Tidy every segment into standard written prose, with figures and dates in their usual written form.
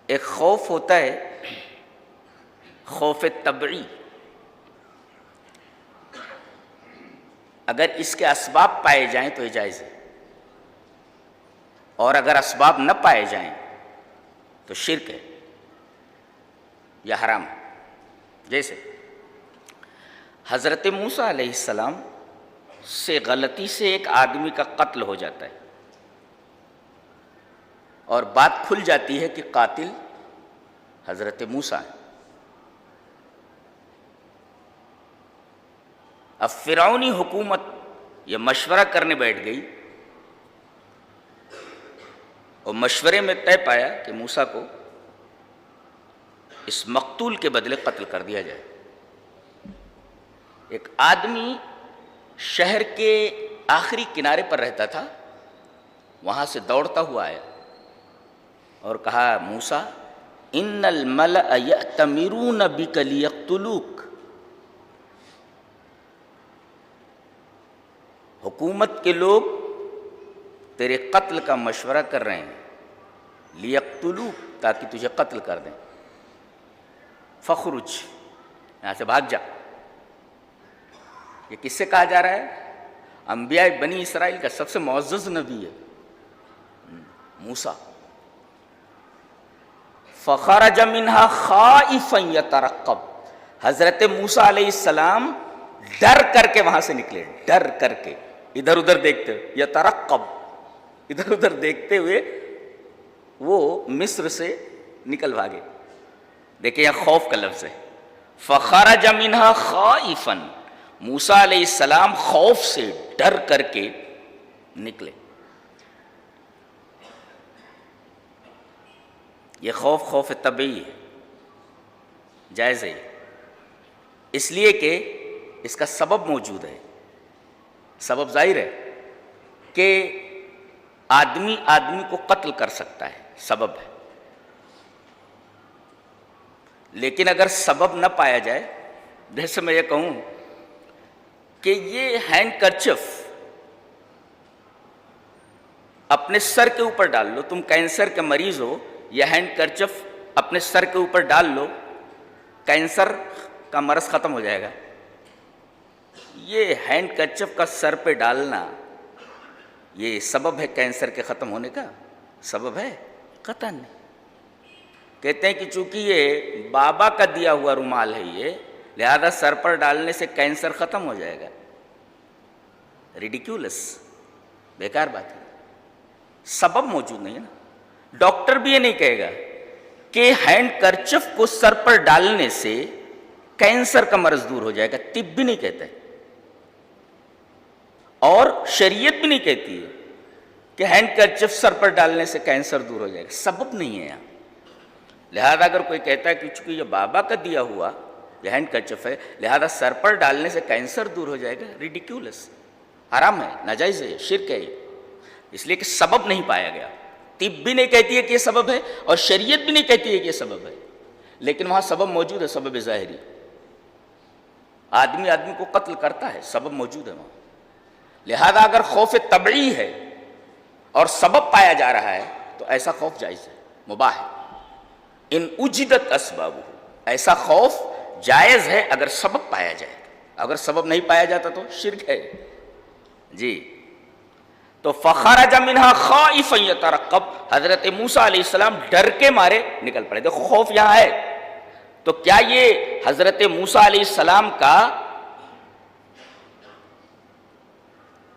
ایک خوف ہوتا ہے خوف طبعی، اگر اس کے اسباب پائے جائیں تو یہ جائز ہے، اور اگر اسباب نہ پائے جائیں تو شرک ہے یا حرام ہے۔ جیسے حضرت موسیٰ علیہ السلام سے غلطی سے ایک آدمی کا قتل ہو جاتا ہے اور بات کھل جاتی ہے کہ قاتل حضرت موسیٰ ہے۔ اب فرعونی حکومت یہ مشورہ کرنے بیٹھ گئی اور مشورے میں طے پایا کہ موسیٰ کو اس مقتول کے بدلے قتل کر دیا جائے۔ ایک آدمی شہر کے آخری کنارے پر رہتا تھا، وہاں سے دوڑتا ہوا آیا اور کہا موسیٰ ان الملأ یأتمرون بک لیقتلوک، حکومت کے لوگ تیرے قتل کا مشورہ کر رہے ہیں، لیقتلوک تاکہ تجھے قتل کر دیں، فخرج یہاں سے بھاگ جا۔ یہ کس سے کہا جا رہا ہے؟ انبیاء بنی اسرائیل کا سب سے معزز نبی ہے موسیٰ۔ فخرج منها خائفا یترقب، حضرت موسیٰ علیہ السلام ڈر کر کے وہاں سے نکلے، ڈر کر کے، ادھر ادھر دیکھتے ہوئے، یترقب ادھر ادھر دیکھتے ہوئے وہ مصر سے نکل بھاگے۔ دیکھیں یہ خوف کا لفظ ہے، فخرج منها خائفا، موسیٰ علیہ السلام خوف سے ڈر کر کے نکلے۔ یہ خوف طبعی ہے، جائز ہے، اس لیے کہ اس کا سبب موجود ہے۔ سبب ظاہر ہے کہ آدمی کو قتل کر سکتا ہے، سبب ہے، لیکن اگر سبب نہ پایا جائے، جیسے میں یہ کہوں کہ یہ ہینڈ کرچف اپنے سر کے اوپر ڈال لو، تم کینسر کے مریض ہو، یہ ہینڈ کرچف اپنے سر کے اوپر ڈال لو، کینسر کا مرض ختم ہو جائے گا۔ یہ ہینڈ کرچف کا سر پہ ڈالنا یہ سبب ہے کینسر کے ختم ہونے کا؟ سبب ہے؟ قطعاً نہیں۔ کہتے ہیں کہ چونکہ یہ بابا کا دیا ہوا رومال ہے، یہ لہذا سر پر ڈالنے سے کینسر ختم ہو جائے گا۔ ریڈیکیولس، بیکار بات ہے، سبب موجود نہیں ہے نا۔ ڈاکٹر بھی یہ نہیں کہے گا کہ ہینڈ کرچف کو سر پر ڈالنے سے کینسر کا مرض دور ہو جائے گا، طب بھی نہیں کہتا ہے، اور شریعت بھی نہیں کہتی ہے کہ ہینڈ کرچف سر پر ڈالنے سے کینسر دور ہو جائے گا، سبب نہیں ہے یہاں۔ لہذا اگر کوئی کہتا ہے کہ چونکہ یہ بابا کا دیا ہوا یہ ہینڈ کرچف ہے لہذا سر پر ڈالنے سے کینسر دور ہو جائے گا، ریڈیکیولس، حرام ہے، ناجائز ہے، شرک ہے، اس لیے کہ سبب نہیں پایا گیا۔ طب بھی نہیں کہتی ہے کہ یہ سبب ہے اور شریعت بھی نہیں کہتی ہے کہ یہ سبب ہے، لیکن وہاں سبب موجود ہے، سبب ظاہری، آدمی کو قتل کرتا ہے، سبب موجود ہے وہاں۔ لہذا اگر خوف طبعی ہے اور سبب پایا جا رہا ہے تو ایسا خوف جائز ہے، مباح ہے۔ ان اجدت اسبابہ، ایسا خوف جائز ہے اگر سبب پایا جائے، اگر سبب نہیں پایا جاتا تو شرک ہے جی۔ تو فخرج منها خائفا یترقب، حضرت موسیٰ علیہ السلام ڈر کے مارے نکل پڑے۔ دیکھو خوف یہاں ہے، تو کیا یہ حضرت موسیٰ علیہ السلام کا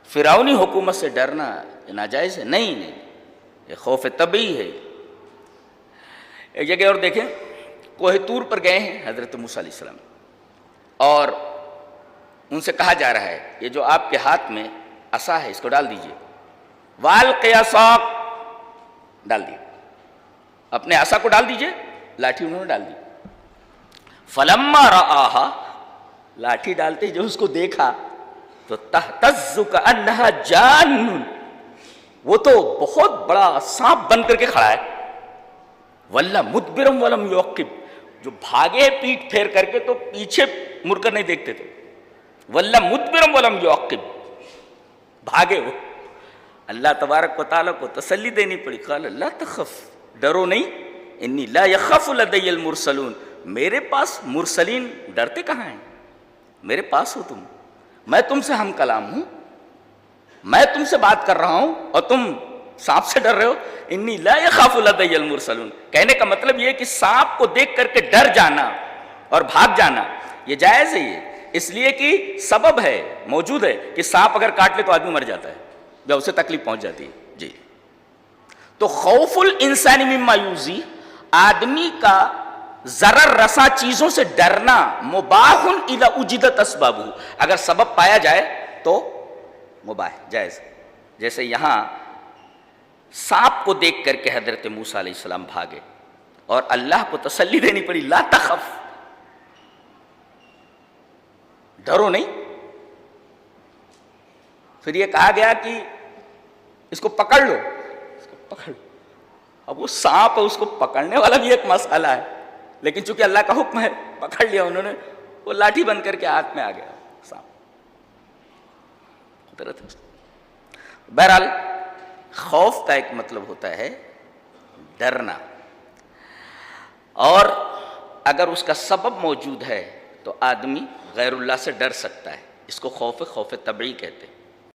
فرعونی حکومت سے ڈرنا ناجائز ہے؟ نہیں، یہ خوف طبعی ہے۔ ایک جگہ اور دیکھیں، کوہ طور پر گئے ہیں حضرت موسیٰ علیہ السلام، اور ان سے کہا جا رہا ہے یہ جو آپ کے ہاتھ میں عصا ہے اس کو ڈال دیجئے، وَأَلْقِ عَصَاكَ، ڈال دیا، اپنے عصا کو ڈال دیجئے، لاٹھی انہوں نے ڈال دی۔ فَلَمَّا رَآهَا، لاٹھی ڈالتے ہی جو اس کو دیکھا تو تَهْتَزُّ كَأَنَّهَا جَانٌّ، وہ تو بہت بڑا سانپ بن کر کے کھڑا ہے۔ وَلَّا مُدْبِرًا وَلَمْ يُعَقِّبْ، جو بھاگے پیٹ پھیر کر کے تو پیچھے مڑ کر نہیں دیکھتے تھے۔ وَلَّا مُدْبِرًا وَلَمْ يُعَقِّبْ، بھاگے وہ۔ اللہ تبارک و تعالیٰ کو تسلی دینی پڑی، قال لا تخف، ڈرو نہیں، انی لا یخاف لدی المرسلون، میرے پاس مرسلین ڈرتے کہاں ہیں، میرے پاس ہو تم، میں تم سے ہم کلام ہوں، میں تم سے بات کر رہا ہوں اور تم سانپ سے ڈر رہے ہو. انی لا یخاف لدی المرسلون، کہنے کا مطلب یہ کہ سانپ کو دیکھ کر کے ڈر جانا اور بھاگ جانا یہ جائز ہے، یہ اس لیے کہ سبب ہے، موجود ہے کہ سانپ اگر کاٹ لے تو آدمی مر جاتا ہے یا اسے تکلیف پہنچ جاتی ہے. جی تو خوف الانسان مما یؤذی، آدمی کا ضرر رساں چیزوں سے ڈرنا، مباح اذا وجدت اسبابہ، اگر سبب پایا جائے تو مباح جائز. جیسے یہاں سانپ کو دیکھ کر کے حضرت موسیٰ علیہ السلام بھاگے اور اللہ کو تسلی دینی پڑی، لا تخف، ڈرو نہیں. پھر یہ کہا گیا کہ اس کو پکڑ لو، اس کو پکڑ لو. اب وہ سانپ ہے، اس کو پکڑنے والا بھی ایک مسئلہ ہے، لیکن چونکہ اللہ کا حکم ہے پکڑ لیا انہوں نے، وہ لاٹھی بن کر کے ہاتھ میں آ گیا سانپ. قدرت ہے. بہرحال خوف کا ایک مطلب ہوتا ہے ڈرنا، اور اگر اس کا سبب موجود ہے تو آدمی غیر اللہ سے ڈر سکتا ہے. اس کو خوف طبعی کہتے ہیں.